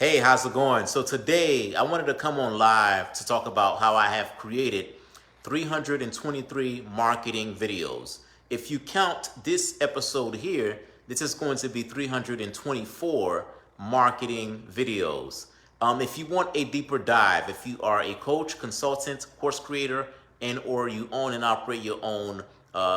Hey, how's it going? So today I wanted to come on live to talk about how I have created 323 marketing videos. If you count this episode here, this is going to be 324 marketing videos. If you want a deeper dive, if you are a coach, consultant, course creator, and or you own and operate your own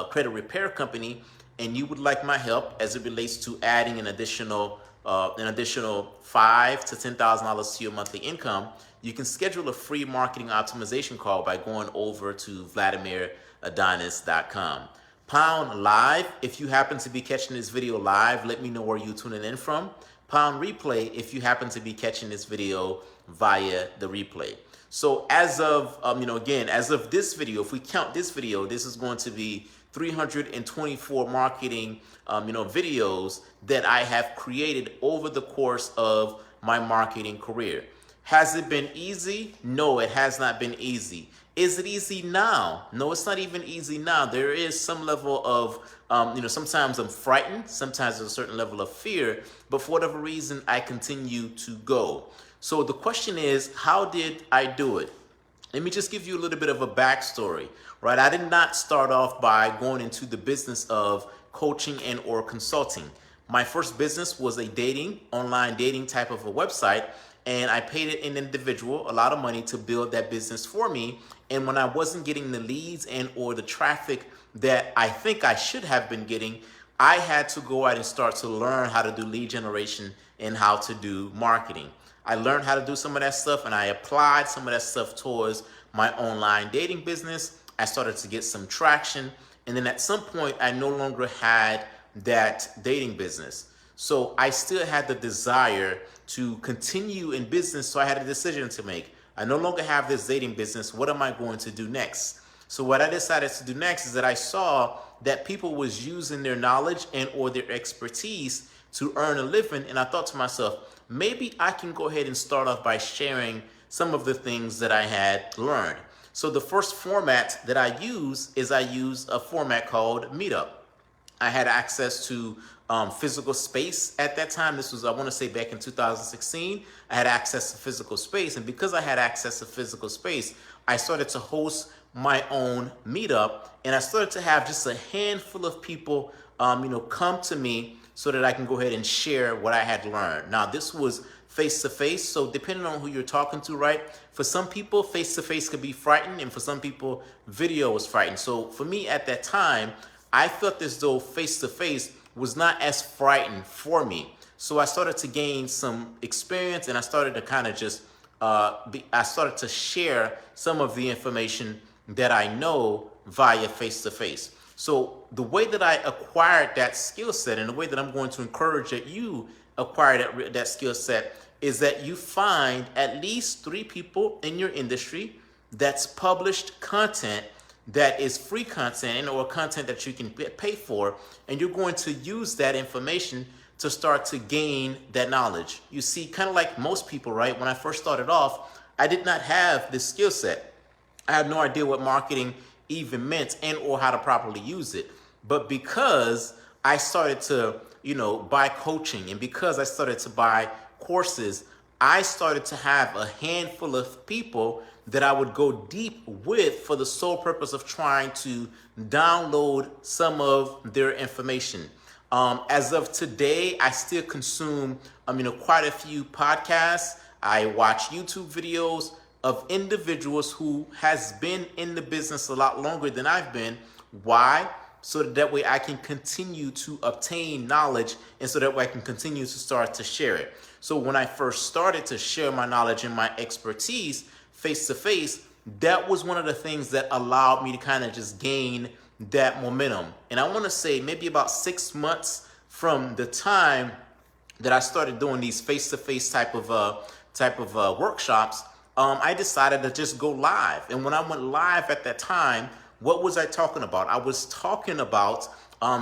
credit repair company, and you would like my help as it relates to adding an additional $5,000 to $10,000 to your monthly income, you can schedule a free marketing optimization call by going over to VladimirAdonis.com. Pound live if you happen to be catching this video live. Let me know where you're tuning in from. Pound replay if you happen to be catching this video via the replay. So as of as of this video, if we count this video, this is going to be 324 marketing videos that I have created over the course of my marketing career. Has it been easy? No, it has not been easy. Is it easy now? No, it's not even easy now. There is some level of, sometimes I'm frightened, sometimes there's a certain level of fear, but for whatever reason, I continue to go. So the question is, how did I do it? Let me just give you a little bit of a backstory, right? I did not start off by going into the business of coaching and or consulting. My first business was a online dating type of a website, and I paid an individual a lot of money to build that business for me. And when I wasn't getting the leads and or the traffic that I think I should have been getting, I had to go out and start to learn how to do lead generation and how to do marketing. I learned how to do some of that stuff, and I applied some of that stuff towards my online dating business. I started to get some traction, and then at some point I no longer had that dating business. So I still had the desire to continue in business, so I had a decision to make. I no longer have this dating business. What am I going to do next? So what I decided to do next is that I saw that people was using their knowledge and or their expertise to earn a living, and I thought to myself, maybe I can go ahead and start off by sharing some of the things that I had learned. So the first format that I use is a format called Meetup. I had access to physical space at that time. This was, I want to say, back in 2016. I had access to physical space. And because I had access to physical space, I started to host my own meetup. And I started to have just a handful of people, come to me so that I can go ahead and share what I had learned. Now, this was face-to-face, so depending on who you're talking to, right? For some people, face-to-face could be frightening, and for some people, video was frightening. So for me at that time, I felt as though face-to-face was not as frightened for me. So I started to gain some experience, and I started to kind of just, I started to share some of the information that I know via face-to-face. So the way that I acquired that skill set, and the way that I'm going to encourage that you acquire that skill set, is that you find at least 3 people in your industry that's published content that is free content or content that you can pay for, and you're going to use that information to start to gain that knowledge. You see, kind of like most people, right? When I first started off, I did not have this skill set. I had no idea what marketing even meant and or how to properly use it. But because I started to, buy coaching, and because I started to buy courses, I started to have a handful of people that I would go deep with for the sole purpose of trying to download some of their information. As of today, I still consume, quite a few podcasts. I watch YouTube videos of individuals who has been in the business a lot longer than I've been. Why? So that way I can continue to obtain knowledge, and so that way I can continue to start to share it. So when I first started to share my knowledge and my expertise face to face, that was one of the things that allowed me to kind of just gain that momentum. And I want to say maybe about 6 months from the time that I started doing these face-to-face type of workshops, I decided to just go live. And when I went live at that time, what was I talking about? I was talking about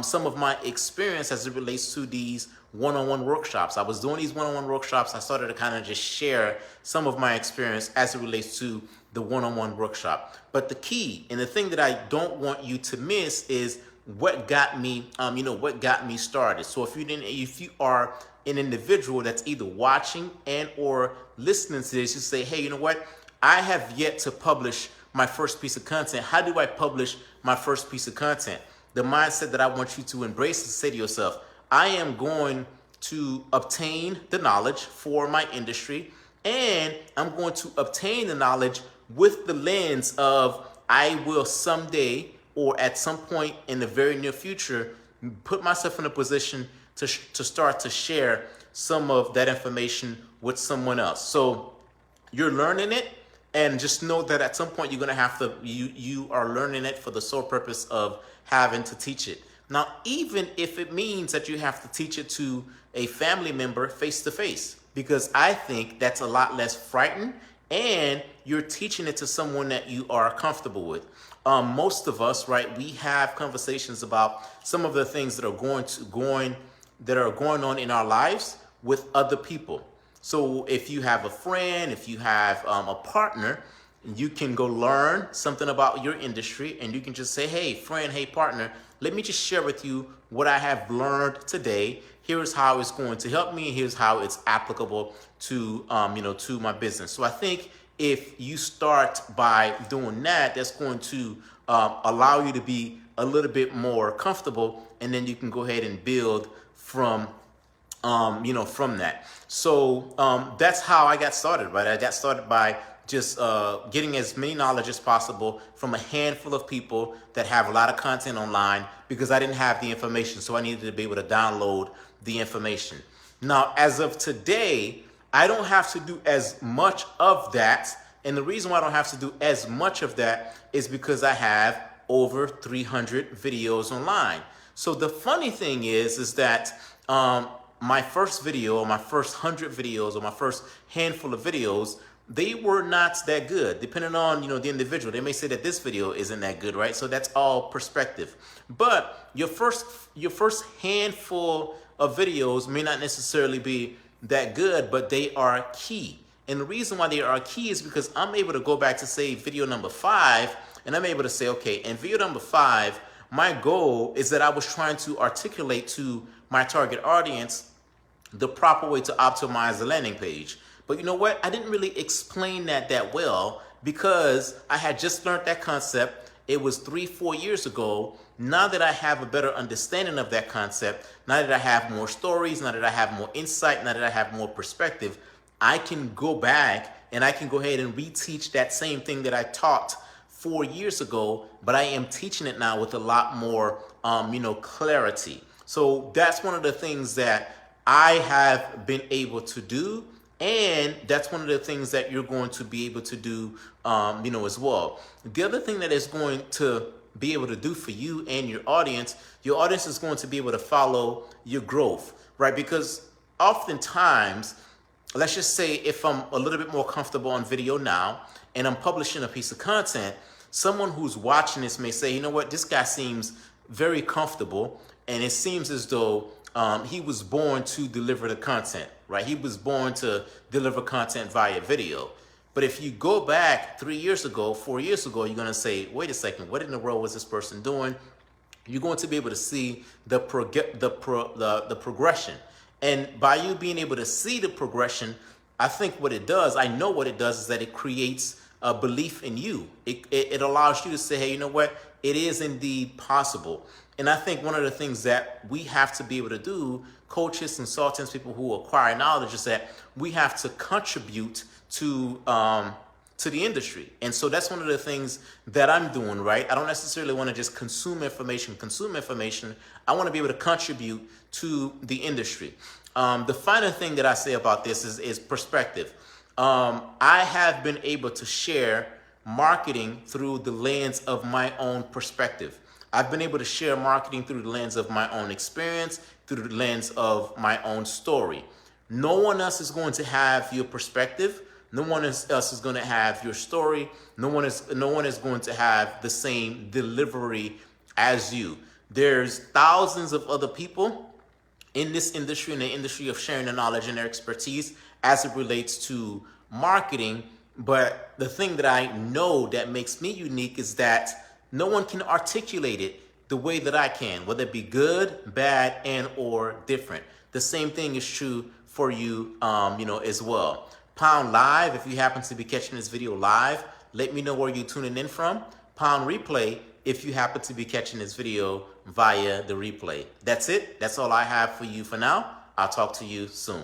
some of my experience as it relates to these one-on-one workshops. I was doing these one-on-one workshops. I started to kind of just share some of my experience as it relates to the one-on-one workshop. But the key and the thing that I don't want you to miss is what got me, what got me started. So if you are an individual that's either watching and or listening to this, you say, hey, you know what? I have yet to publish my first piece of content. How do I publish my first piece of content? The mindset that I want you to embrace is to say to yourself, I am going to obtain the knowledge for my industry, and I'm going to obtain the knowledge with the lens of I will someday or at some point in the very near future put myself in a position to start to share some of that information with someone else. So you're learning it, and just know that at some point you're going to have to, you are learning it for the sole purpose of having to teach it. Now, even if it means that you have to teach it to a family member face to face, because I think that's a lot less frightening, and you're teaching it to someone that you are comfortable with. Most of us, right, we have conversations about some of the things that are going on in our lives with other people. So if you have a friend, if you have a partner, you can go learn something about your industry, and you can just say, hey, friend, hey, partner, let me just share with you what I have learned today. Here's how it's going to help me. Here's how it's applicable to, to my business. So I think if you start by doing that, that's going to allow you to be a little bit more comfortable, and then you can go ahead and build from from that. So that's how I got started, right? I got started by just getting as many knowledge as possible from a handful of people that have a lot of content online, because I didn't have the information. So I needed to be able to download the information. Now, as of today, I don't have to do as much of that. And the reason why I don't have to do as much of that is because I have over 300 videos online. So the funny thing is that my first video, or my first 100 videos, or my first handful of videos, they were not that good. Depending on the individual, they may say that this video isn't that good, right? So that's all perspective. But your first handful of videos may not necessarily be that good, but they are key. And the reason why they are key is because I'm able to go back to, say, video number 5, and I'm able to say, okay, in video number 5, my goal is that I was trying to articulate to my target audience the proper way to optimize the landing page. But you know what? I didn't really explain that well, because I had just learned that concept. It was 3-4 years ago. Now that I have a better understanding of that concept, now that I have more stories, now that I have more insight, now that I have more perspective, I can go back and I can go ahead and reteach that same thing that I taught 4 years ago, but I am teaching it now with a lot more, clarity. So that's one of the things that I have been able to do, and that's one of the things that you're going to be able to do, as well. The other thing that is going to be able to do for you and your audience is going to be able to follow your growth, right? Because oftentimes, let's just say if I'm a little bit more comfortable on video now and I'm publishing a piece of content, someone who's watching this may say, you know what, this guy seems very comfortable, and it seems as though he was born to deliver the content, right? He was born to deliver content via video. But if you go back 3 years ago, 4 years ago, you're going to say, wait a second, what in the world was this person doing? You're going to be able to see the progression. And by you being able to see the progression, I think what it does, I know what it does, is that it creates a belief in you. It allows you to say, hey, you know what? It is indeed possible. And I think one of the things that we have to be able to do, coaches, consultants, people who acquire knowledge, is that we have to contribute to the industry. And so that's one of the things that I'm doing, right? I don't necessarily want to just consume information. I want to be able to contribute to the industry. The final thing that I say about this is perspective. I have been able to share marketing through the lens of my own perspective. I've been able to share marketing through the lens of my own experience, through the lens of my own story. No one else is going to have your perspective. No one else is going to have your story. No one is going to have the same delivery as you. There's thousands of other people in this industry, in the industry of sharing their knowledge and their expertise as it relates to marketing. But the thing that I know that makes me unique is that no one can articulate it the way that I can, whether it be good, bad, and or different. the same thing is true for you, as well. Pound live, if you happen to be catching this video live, let me know where you're tuning in from. Pound replay, if you happen to be catching this video via the replay. That's it. That's all I have for you for now. I'll talk to you soon.